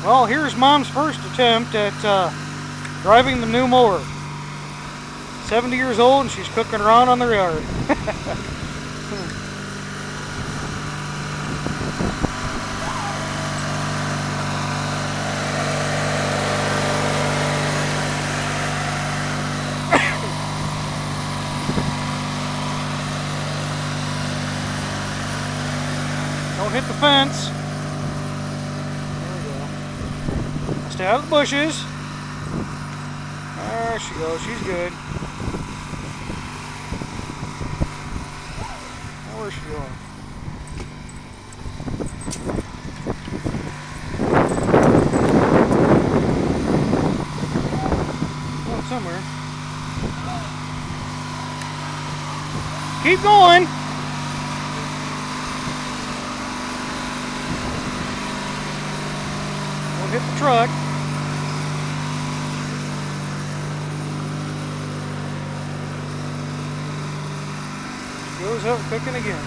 Well, here's Mom's first attempt at driving the new mower. 70 years old and she's cooking around on the yard. Don't hit the fence. There we go. Stay out of the bushes. There she goes. She's good. Now where's she going? Oh, somewhere. Keep going. Don't hit the truck. Goes up cooking again.